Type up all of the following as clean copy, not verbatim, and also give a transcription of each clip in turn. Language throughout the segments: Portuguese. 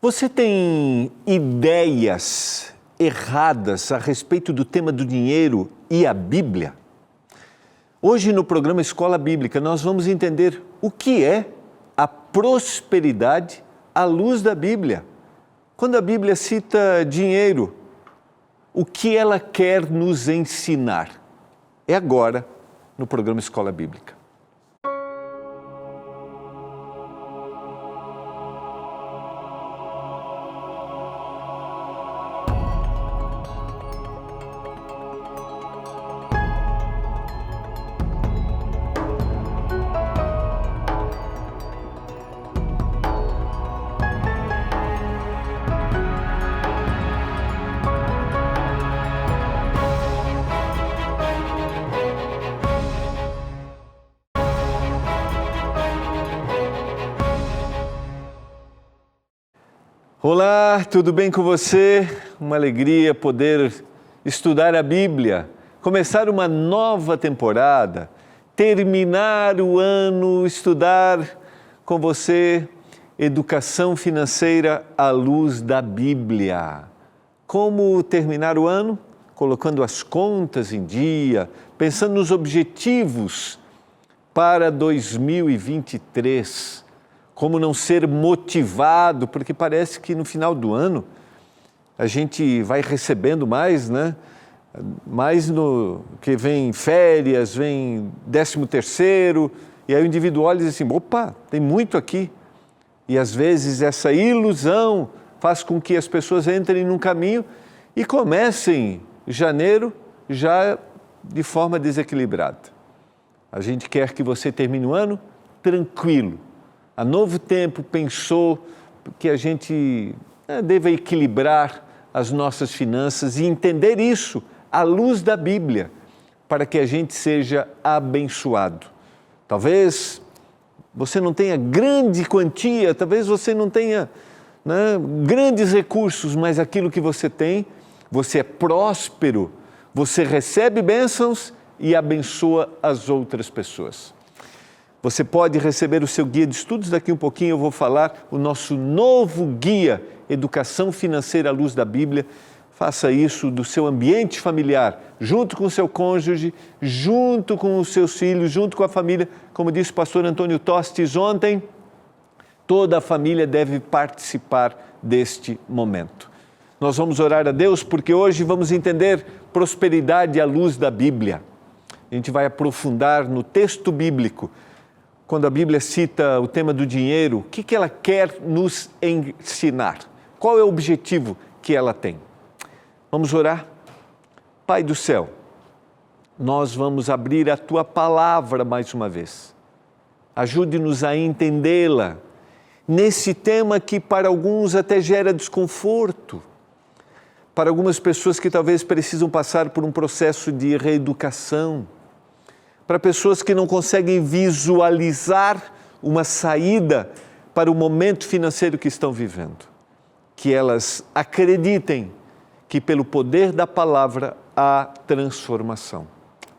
Você tem ideias erradas a respeito do tema do dinheiro e a Bíblia? Hoje no programa Escola Bíblica nós vamos entender o que é a prosperidade à luz da Bíblia. Quando a Bíblia cita dinheiro, o que ela quer nos ensinar? É agora no programa Escola Bíblica. Olá, tudo bem com você? Uma alegria poder estudar a Bíblia, começar uma nova temporada, terminar o ano, estudar com você educação financeira à luz da Bíblia. Como terminar o ano? Colocando as contas em dia, pensando nos objetivos para 2023. Como não ser motivado, porque parece que no final do ano a gente vai recebendo mais, né? Mais no que vem férias, vem 13º, e aí o indivíduo olha e diz assim, opa, tem muito aqui. E às vezes essa ilusão faz com que as pessoas entrem num caminho e comecem janeiro já de forma desequilibrada. A gente quer que você termine o ano tranquilo. A Novo Tempo pensou que a gente deve equilibrar as nossas finanças e entender isso à luz da Bíblia, para que a gente seja abençoado. Talvez você não tenha grande quantia, talvez você não tenha grandes recursos, mas aquilo que você tem, você é próspero, você recebe bênçãos e abençoa as outras pessoas. Você pode receber o seu guia de estudos, daqui um pouquinho eu vou falar o nosso novo guia, Educação Financeira à Luz da Bíblia. Faça isso do seu ambiente familiar, junto com o seu cônjuge, junto com os seus filhos, junto com a família. Como disse o pastor Antônio Tostes ontem, toda a família deve participar deste momento. Nós vamos orar a Deus porque hoje vamos entender prosperidade à luz da Bíblia. A gente vai aprofundar no texto bíblico. Quando a Bíblia cita o tema do dinheiro, o que ela quer nos ensinar? Qual é o objetivo que ela tem? Vamos orar? Pai do céu, nós vamos abrir a Tua palavra mais uma vez. Ajude-nos a entendê-la nesse tema que para alguns até gera desconforto, para algumas pessoas que talvez precisam passar por um processo de reeducação, para pessoas que não conseguem visualizar uma saída para o momento financeiro que estão vivendo. Que elas acreditem que pelo poder da palavra há transformação.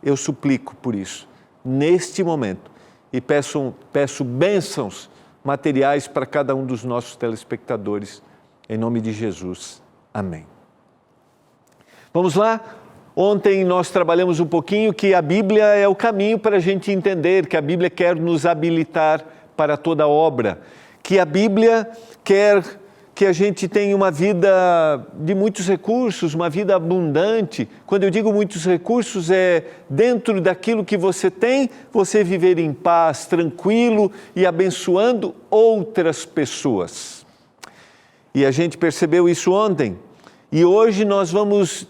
Eu suplico por isso, neste momento, e peço bênçãos materiais para cada um dos nossos telespectadores, em nome de Jesus. Amém. Vamos lá? Ontem nós trabalhamos um pouquinho que a Bíblia é o caminho para a gente entender, que a Bíblia quer nos habilitar para toda obra, que a Bíblia quer que a gente tenha uma vida de muitos recursos, uma vida abundante. Quando eu digo muitos recursos, é dentro daquilo que você tem, você viver em paz, tranquilo e abençoando outras pessoas. E a gente percebeu isso ontem, e hoje nós vamos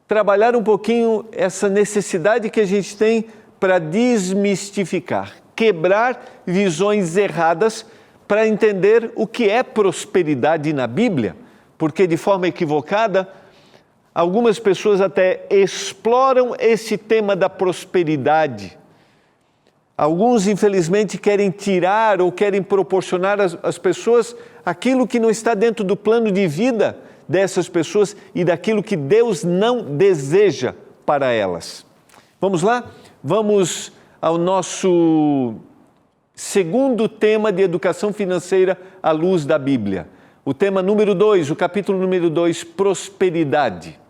trabalhar um pouquinho essa necessidade que a gente tem para desmistificar, quebrar visões erradas para entender o que é prosperidade na Bíblia, porque de forma equivocada, algumas pessoas até exploram esse tema da prosperidade. Alguns, infelizmente, querem tirar ou querem proporcionar às pessoas aquilo que não está dentro do plano de vida dessas pessoas e daquilo que Deus não deseja para elas. Vamos lá? Vamos ao nosso segundo tema de educação financeira à luz da Bíblia. o tema número 2, o capítulo número 2, prosperidade.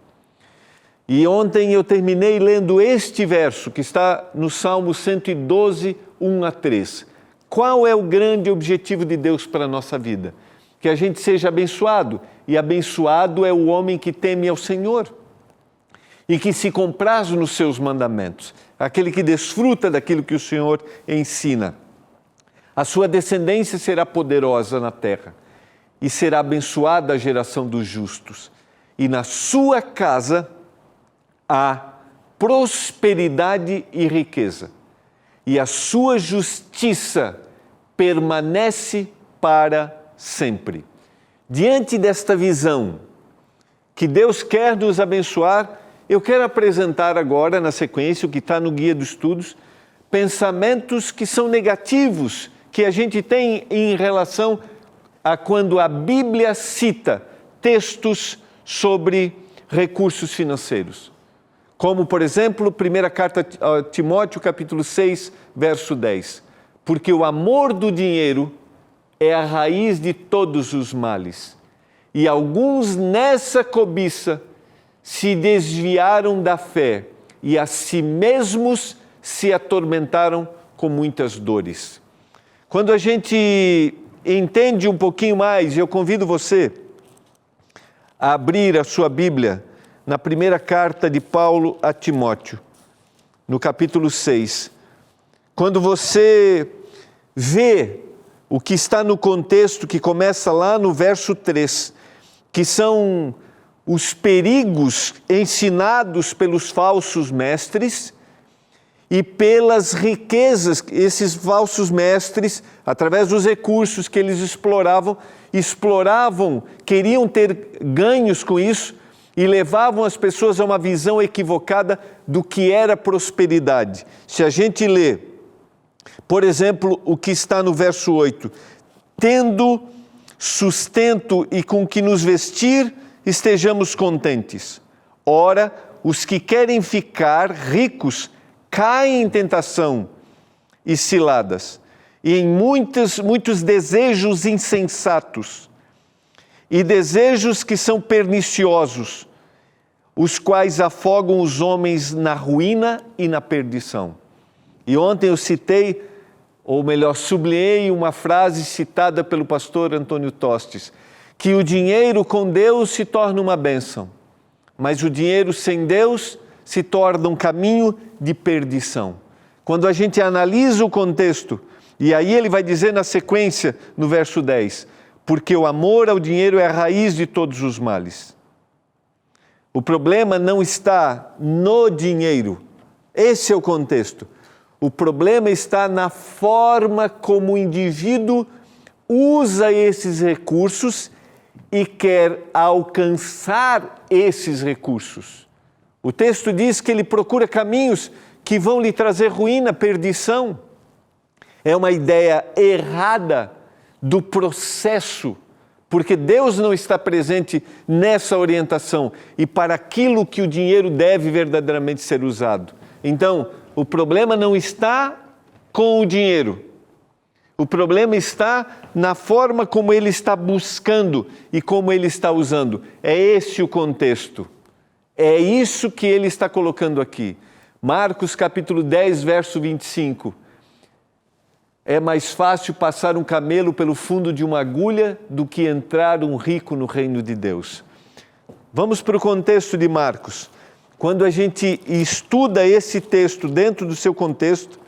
E ontem eu terminei lendo este verso que está no Salmo 112, 1 a 3. Qual é o grande objetivo de Deus para a nossa vida? Que a gente seja abençoado, e abençoado é o homem que teme ao Senhor e que se compraz nos seus mandamentos, aquele que desfruta daquilo que o Senhor ensina. A sua descendência será poderosa na terra e será abençoada a geração dos justos. E na sua casa há prosperidade e riqueza, e a sua justiça permanece para sempre. Diante desta visão que Deus quer nos abençoar, eu quero apresentar agora, na sequência, o que está no Guia dos Estudos, pensamentos que são negativos, que a gente tem em relação a quando a Bíblia cita textos sobre recursos financeiros. Como, por exemplo, 1ª carta a Timóteo, capítulo 6, verso 10. Porque o amor do dinheiro é a raiz de todos os males. E alguns nessa cobiça se desviaram da fé e a si mesmos se atormentaram com muitas dores. Quando a gente entende um pouquinho mais, eu convido você a abrir a sua Bíblia na 1ª carta de Paulo a Timóteo, no capítulo 6. Quando você vê o que está no contexto que começa lá no verso 3, que são os perigos ensinados pelos falsos mestres e pelas riquezas, esses falsos mestres, através dos recursos que eles exploravam, queriam ter ganhos com isso e levavam as pessoas a uma visão equivocada do que era prosperidade. Se a gente lê, por exemplo, o que está no verso 8, tendo sustento e com que nos vestir, estejamos contentes. Ora, os que querem ficar ricos caem em tentação e ciladas, e em muitos desejos insensatos, e desejos que são perniciosos, os quais afogam os homens na ruína e na perdição. E ontem eu citei, ou melhor, sublinhei uma frase citada pelo pastor Antônio Tostes, que o dinheiro com Deus se torna uma bênção, mas o dinheiro sem Deus se torna um caminho de perdição. Quando a gente analisa o contexto, e aí ele vai dizer na sequência, no verso 10, porque o amor ao dinheiro é a raiz de todos os males. O problema não está no dinheiro, esse é o contexto. O problema está na forma como o indivíduo usa esses recursos e quer alcançar esses recursos. O texto diz que ele procura caminhos que vão lhe trazer ruína, perdição. É uma ideia errada do processo, porque Deus não está presente nessa orientação e para aquilo que o dinheiro deve verdadeiramente ser usado. Então, o problema não está com o dinheiro. O problema está na forma como ele está buscando e como ele está usando. É esse o contexto. É isso que ele está colocando aqui. Marcos capítulo 10, verso 25. É mais fácil passar um camelo pelo fundo de uma agulha do que entrar um rico no reino de Deus. Vamos para o contexto de Marcos. Quando a gente estuda esse texto dentro do seu contexto,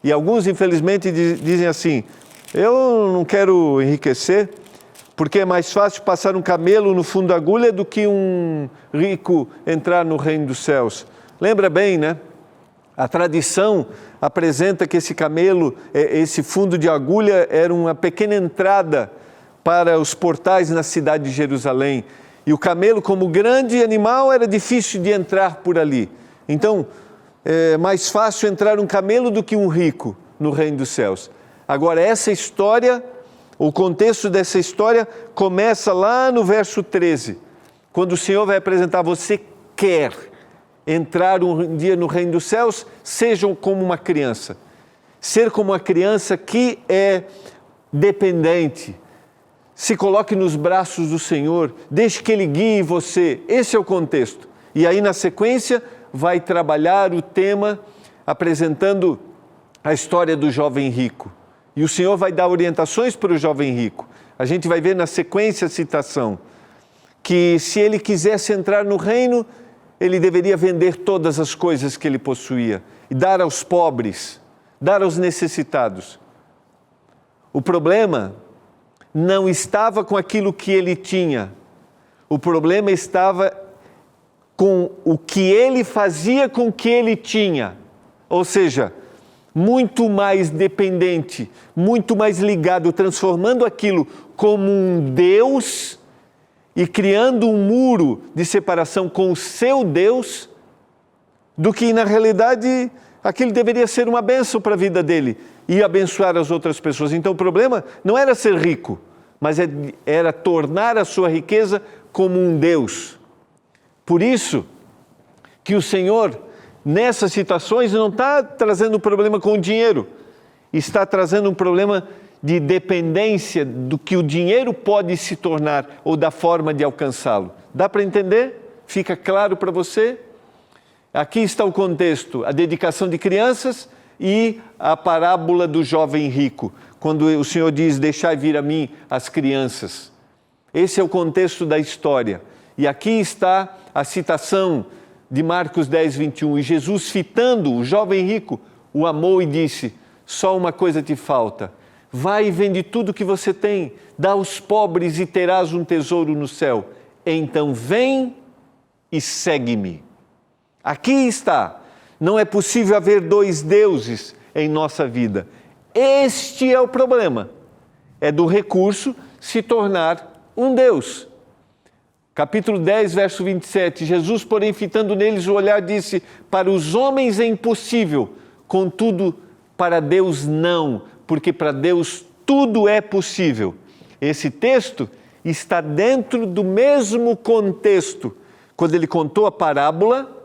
e alguns infelizmente dizem assim, eu não quero enriquecer, porque é mais fácil passar um camelo no fundo da agulha do que um rico entrar no reino dos céus. Lembra bem, né? A tradição apresenta que esse camelo, esse fundo de agulha, era uma pequena entrada para os portais na cidade de Jerusalém. E o camelo, como grande animal, era difícil de entrar por ali. Então, é mais fácil entrar um camelo do que um rico no reino dos céus. Agora, essa história, o contexto dessa história começa lá no verso 13, quando o Senhor vai apresentar, você quer entrar um dia no reino dos céus, sejam como uma criança. Ser como uma criança que é dependente, se coloque nos braços do Senhor, deixe que Ele guie você. Esse é o contexto. E aí, na sequência, vai trabalhar o tema apresentando a história do jovem rico. E o Senhor vai dar orientações para o jovem rico. A gente vai ver na sequência a citação, que se ele quisesse entrar no reino, ele deveria vender todas as coisas que ele possuía e dar aos pobres, dar aos necessitados. O problema não estava com aquilo que ele tinha, o problema estava com o que ele fazia com o que ele tinha, ou seja, muito mais dependente, muito mais ligado, transformando aquilo como um Deus e criando um muro de separação com o seu Deus, do que na realidade aquilo deveria ser uma bênção para a vida dele e abençoar as outras pessoas. Então o problema não era ser rico, mas era tornar a sua riqueza como um Deus. Por isso que o Senhor, nessas situações, não está trazendo um problema com o dinheiro, está trazendo um problema de dependência do que o dinheiro pode se tornar ou da forma de alcançá-lo. Dá para entender? Fica claro para você? Aqui está o contexto, a dedicação de crianças e a parábola do jovem rico, quando o Senhor diz, deixai vir a mim as crianças. Esse é o contexto da história. E aqui está a citação de Marcos 10, 21. E Jesus, fitando o jovem rico, o amou e disse, só uma coisa te falta, vai e vende tudo que você tem, dá aos pobres e terás um tesouro no céu. Então vem e segue-me. Aqui está. Não é possível haver dois deuses em nossa vida. Este é o problema. É do recurso se tornar um Deus. Capítulo 10, verso 27. Jesus, porém, fitando neles o olhar, disse, para os homens é impossível, contudo, para Deus não, porque para Deus tudo é possível. Esse texto está dentro do mesmo contexto. Quando ele contou a parábola,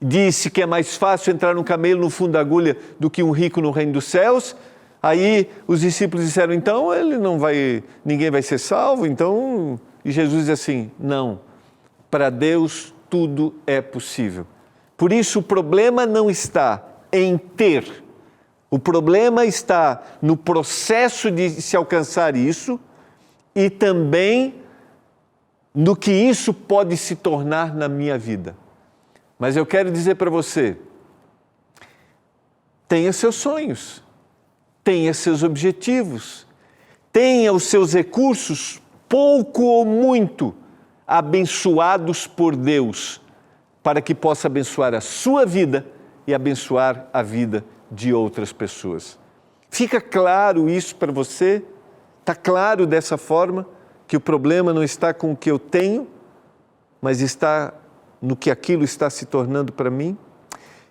disse que é mais fácil entrar um camelo no fundo da agulha do que um rico no reino dos céus. Aí os discípulos disseram, então ninguém vai ser salvo, então... E Jesus diz assim, não, para Deus tudo é possível. Por isso o problema não está em ter, o problema está no processo de se alcançar isso e também no que isso pode se tornar na minha vida. Mas eu quero dizer para você, tenha seus sonhos, tenha seus objetivos, tenha os seus recursos, pouco ou muito, abençoados por Deus, para que possa abençoar a sua vida e abençoar a vida de outras pessoas. Fica claro isso para você? Está claro dessa forma que o problema não está com o que eu tenho, mas está no que aquilo está se tornando para mim?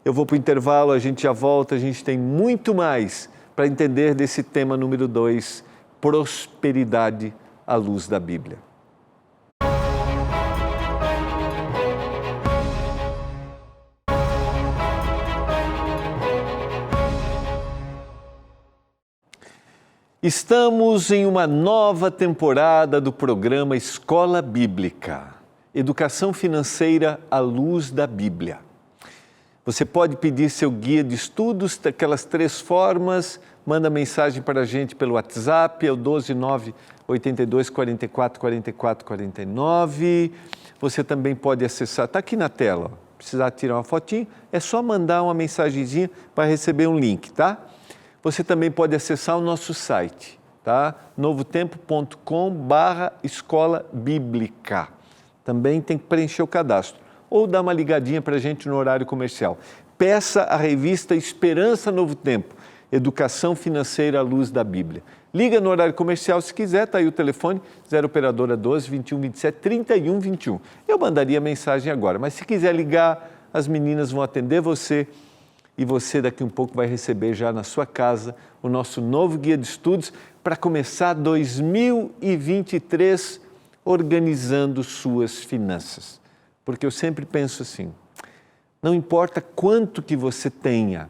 Eu vou para o intervalo, a gente já volta, a gente tem muito mais para entender desse tema número 2, prosperidade à luz da Bíblia. Estamos em uma nova temporada do programa Escola Bíblica, Educação Financeira à Luz da Bíblia. Você pode pedir seu guia de estudos, daquelas 3 formas, manda mensagem para a gente pelo WhatsApp, é o 12982444449. Você também pode acessar, está aqui na tela, precisar tirar uma fotinho, é só mandar uma mensagenzinha para receber um link, tá? Você também pode acessar o nosso site, tá? novotempo.com/escola bíblica. Também tem que preencher o cadastro ou dar uma ligadinha para a gente no horário comercial. Peça a revista Esperança Novo Tempo, Educação Financeira à Luz da Bíblia. Liga no horário comercial se quiser, está aí o telefone, 0 operadora 12 21 27 31 21. Eu mandaria mensagem agora, mas se quiser ligar, as meninas vão atender você e você daqui um pouco vai receber já na sua casa o nosso novo guia de estudos para começar 2023 organizando suas finanças. Porque eu sempre penso assim, não importa quanto que você tenha,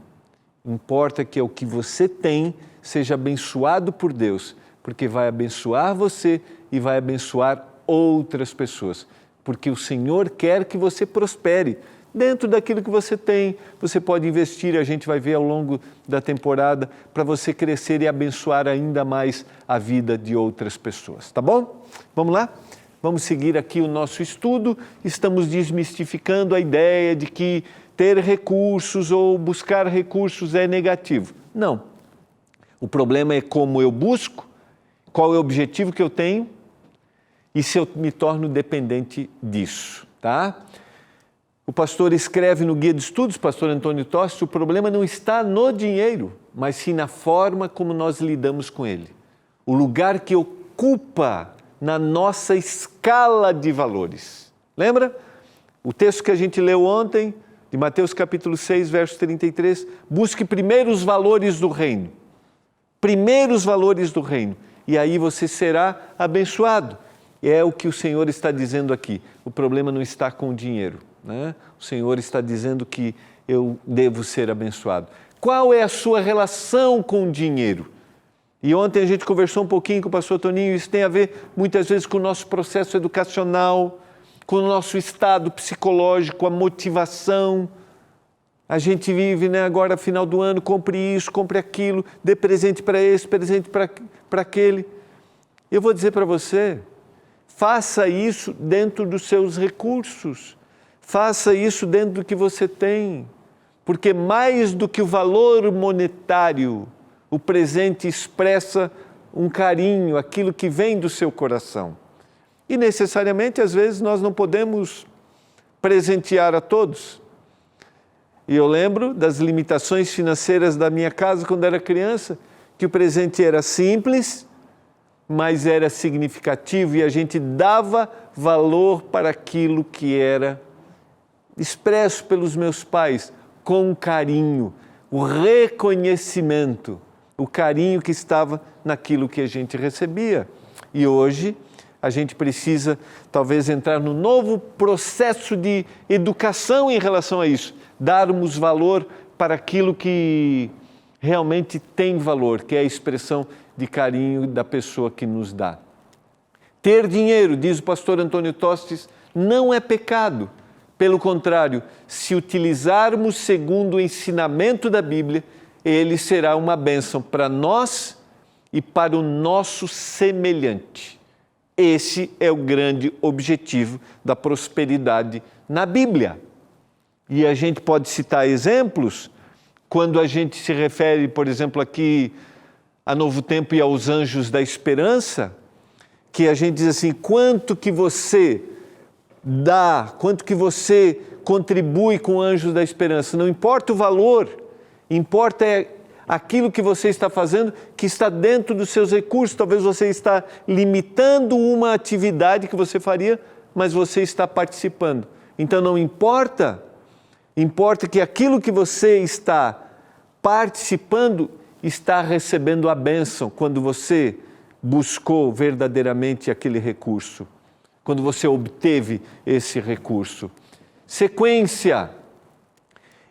importa que o que você tem seja abençoado por Deus, porque vai abençoar você e vai abençoar outras pessoas. Porque o Senhor quer que você prospere. Dentro daquilo que você tem, você pode investir, a gente vai ver ao longo da temporada, para você crescer e abençoar ainda mais a vida de outras pessoas, tá bom? Vamos lá? Vamos seguir aqui o nosso estudo. Estamos desmistificando a ideia de que ter recursos ou buscar recursos é negativo. Não. O problema é como eu busco, qual é o objetivo que eu tenho e se eu me torno dependente disso, tá? O pastor escreve no Guia de Estudos, pastor Antônio Tosti, o problema não está no dinheiro, mas sim na forma como nós lidamos com ele. O lugar que ocupa na nossa escala de valores. Lembra? O texto que a gente leu ontem, de Mateus capítulo 6, verso 33, busque primeiro os valores do reino. Primeiro os valores do reino. E aí você será abençoado. É o que o Senhor está dizendo aqui. O problema não está com o dinheiro. Né? O Senhor está dizendo que eu devo ser abençoado. Qual é a sua relação com o dinheiro? E ontem a gente conversou um pouquinho com o pastor Toninho, isso tem a ver muitas vezes com o nosso processo educacional, com o nosso estado psicológico, a motivação. A gente vive, né, agora, final do ano, compre isso, compre aquilo, dê presente para esse, presente para aquele. Eu vou dizer para você, faça isso dentro dos seus recursos. Faça isso dentro do que você tem, porque mais do que o valor monetário, o presente expressa um carinho, aquilo que vem do seu coração. E necessariamente, às vezes, nós não podemos presentear a todos. E eu lembro das limitações financeiras da minha casa quando era criança, que o presente era simples, mas era significativo e a gente dava valor para aquilo que era expresso pelos meus pais com carinho, o reconhecimento, o carinho que estava naquilo que a gente recebia. E hoje a gente precisa talvez entrar no novo processo de educação em relação a isso, darmos valor para aquilo que realmente tem valor, que é a expressão de carinho da pessoa que nos dá. Ter dinheiro, diz o pastor Antônio Tostes, não é pecado. Pelo contrário, se utilizarmos segundo o ensinamento da Bíblia, ele será uma bênção para nós e para o nosso semelhante. Esse é o grande objetivo da prosperidade na Bíblia. E a gente pode citar exemplos quando a gente se refere, por exemplo, aqui a Novo Tempo e aos Anjos da Esperança, que a gente diz assim, quanto que você dá, quanto que você contribui com Anjos da Esperança. Não importa o valor, importa é aquilo que você está fazendo, que está dentro dos seus recursos. Talvez você está limitando uma atividade que você faria, mas você está participando. Então não importa, importa que aquilo que você está participando está recebendo a bênção quando você buscou verdadeiramente aquele recurso. Quando você obteve esse recurso. Sequência.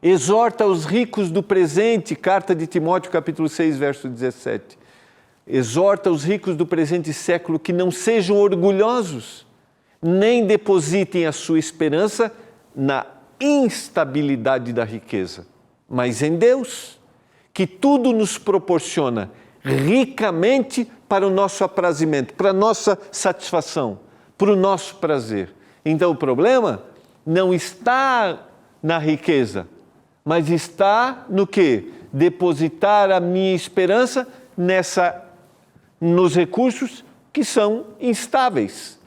Exorta os ricos do presente, carta de Timóteo, capítulo 6, verso 17. Exorta os ricos do presente século que não sejam orgulhosos, nem depositem a sua esperança na instabilidade da riqueza, mas em Deus, que tudo nos proporciona ricamente para o nosso aprazimento, para a nossa satisfação, para o nosso prazer. Então o problema não está na riqueza, mas está no quê? Depositar a minha esperança nos recursos que são instáveis,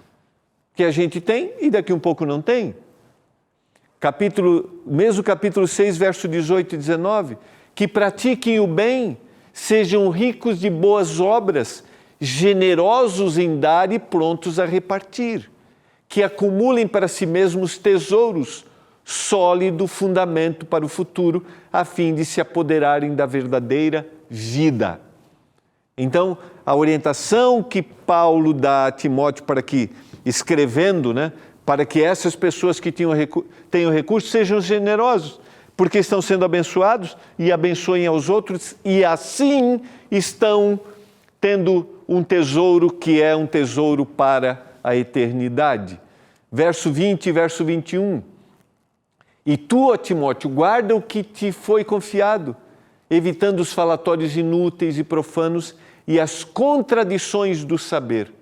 que a gente tem e daqui um pouco não tem. Mesmo capítulo 6, verso 18 e 19, que pratiquem o bem, sejam ricos de boas obras, generosos em dar e prontos a repartir, que acumulem para si mesmos tesouros, sólido fundamento para o futuro, a fim de se apoderarem da verdadeira vida. Então, a orientação que Paulo dá a Timóteo para que, escrevendo, né, para que essas pessoas que tenham recursos sejam generosos, porque estão sendo abençoados e abençoem aos outros e assim estão tendo um tesouro que é um tesouro para a eternidade. Verso 20 e verso 21. E tu, ó Timóteo, guarda o que te foi confiado, evitando os falatórios inúteis e profanos e as contradições do saber,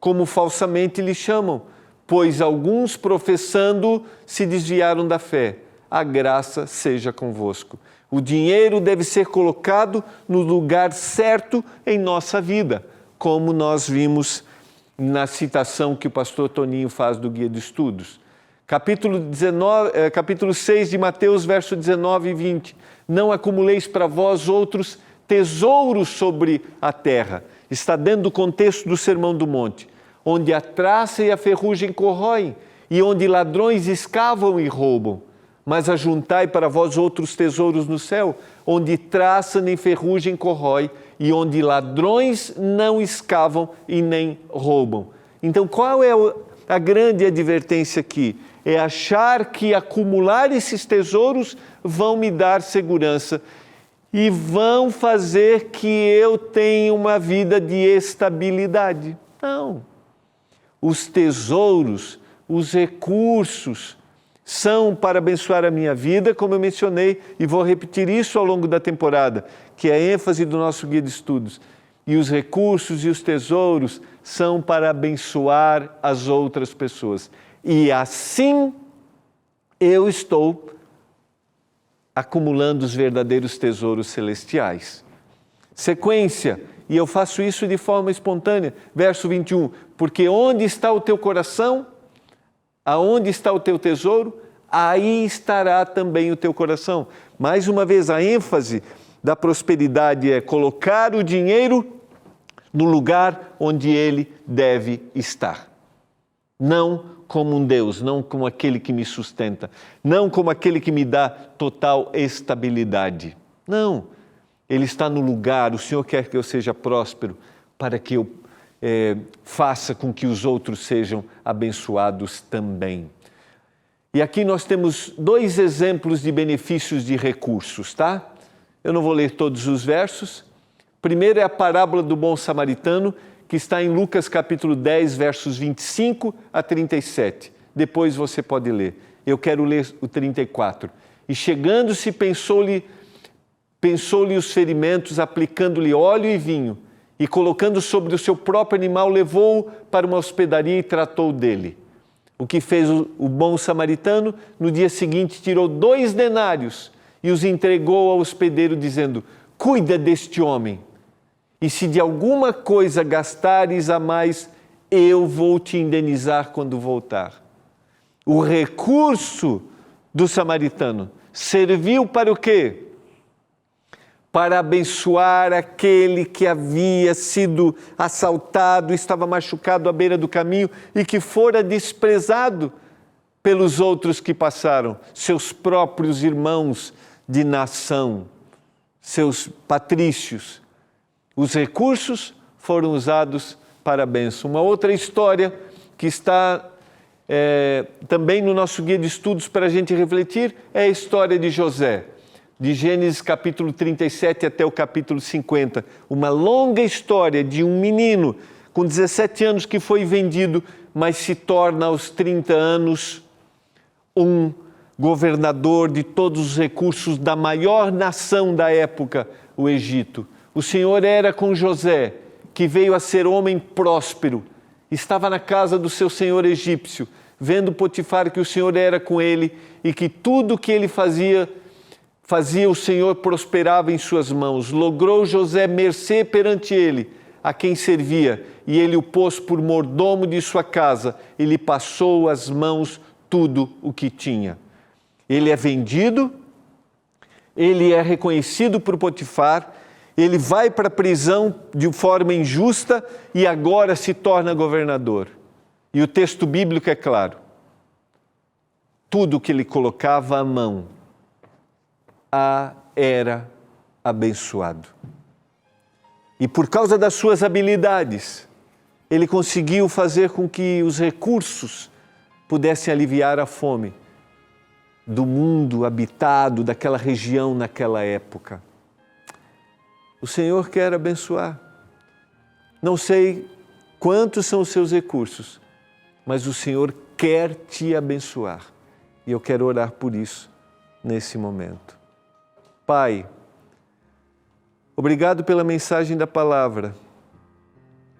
como falsamente lhe chamam, pois alguns professando se desviaram da fé. A graça seja convosco. O dinheiro deve ser colocado no lugar certo em nossa vida, como nós vimos na citação que o pastor Toninho faz do Guia de Estudos. Capítulo 6 de Mateus, verso 19 e 20. Não acumuleis para vós outros tesouros sobre a terra. Está dentro do contexto do Sermão do Monte, onde a traça e a ferrugem corroem, e onde ladrões escavam e roubam. Mas ajuntai para vós outros tesouros no céu, onde traça nem ferrugem corrói, e onde ladrões não escavam e nem roubam. Então, qual é a grande advertência aqui? É achar que acumular esses tesouros vão me dar segurança e vão fazer que eu tenha uma vida de estabilidade. Não. Os tesouros, os recursos, são para abençoar a minha vida, como eu mencionei, e vou repetir isso ao longo da temporada, que é a ênfase do nosso guia de estudos. E os recursos e os tesouros são para abençoar as outras pessoas. E assim eu estou acumulando os verdadeiros tesouros celestiais. Sequência, e eu faço isso de forma espontânea. Verso 21, porque onde está o teu coração, aonde está o teu tesouro, aí estará também o teu coração. Mais uma vez, a ênfase da prosperidade é colocar o dinheiro no lugar onde ele deve estar. Não como um Deus, não como aquele que me sustenta, não como aquele que me dá total estabilidade. Não, ele está no lugar, o Senhor quer que eu seja próspero para que eu faça com que os outros sejam abençoados também. E aqui nós temos 2 exemplos de benefícios de recursos, tá? Eu não vou ler todos os versos. Primeiro é a parábola do bom samaritano, que está em Lucas capítulo 10, versos 25 a 37. Depois você pode ler. Eu quero ler o 34. E chegando-se, pensou-lhe os ferimentos, aplicando-lhe óleo e vinho, e colocando sobre o seu próprio animal, levou-o para uma hospedaria e tratou dele. O que fez o bom samaritano? No dia seguinte tirou 2 denários e os entregou ao hospedeiro, dizendo: cuida deste homem, e se de alguma coisa gastares a mais, eu vou te indenizar quando voltar. O recurso do samaritano serviu para o quê? Para abençoar aquele que havia sido assaltado, estava machucado à beira do caminho e que fora desprezado pelos outros que passaram, seus próprios irmãos de nação, seus patrícios. Os recursos foram usados para a bênção. Uma outra história que está também no nosso guia de estudos para a gente refletir é a história de José, de Gênesis capítulo 37 até o capítulo 50. Uma longa história de um menino com 17 anos que foi vendido, mas se torna aos 30 anos um governador de todos os recursos da maior nação da época, o Egito. O Senhor era com José, que veio a ser homem próspero. Estava na casa do seu senhor egípcio, vendo Potifar que o Senhor era com ele e que tudo que ele fazia o Senhor prosperava em suas mãos. Logrou José mercê perante ele, a quem servia, e ele o pôs por mordomo de sua casa, e lhe passou às mãos tudo o que tinha. Ele é vendido, ele é reconhecido por Potifar, ele vai para a prisão de forma injusta e agora se torna governador. E o texto bíblico é claro. Tudo que ele colocava à mão era abençoado. E por causa das suas habilidades, ele conseguiu fazer com que os recursos pudessem aliviar a fome do mundo habitado, daquela região naquela época. O Senhor quer abençoar. Não sei quantos são os seus recursos, mas o Senhor quer te abençoar. E eu quero orar por isso nesse momento. Pai, obrigado pela mensagem da palavra.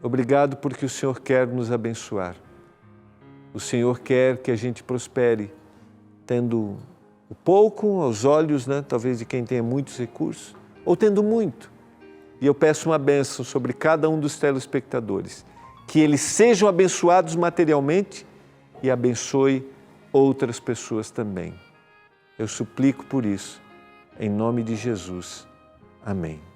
Obrigado porque o Senhor quer nos abençoar. O Senhor quer que a gente prospere, tendo o pouco aos olhos, talvez de quem tenha muitos recursos, ou tendo muito. E eu peço uma bênção sobre cada um dos telespectadores, que eles sejam abençoados materialmente e abençoe outras pessoas também. Eu suplico por isso, em nome de Jesus. Amém.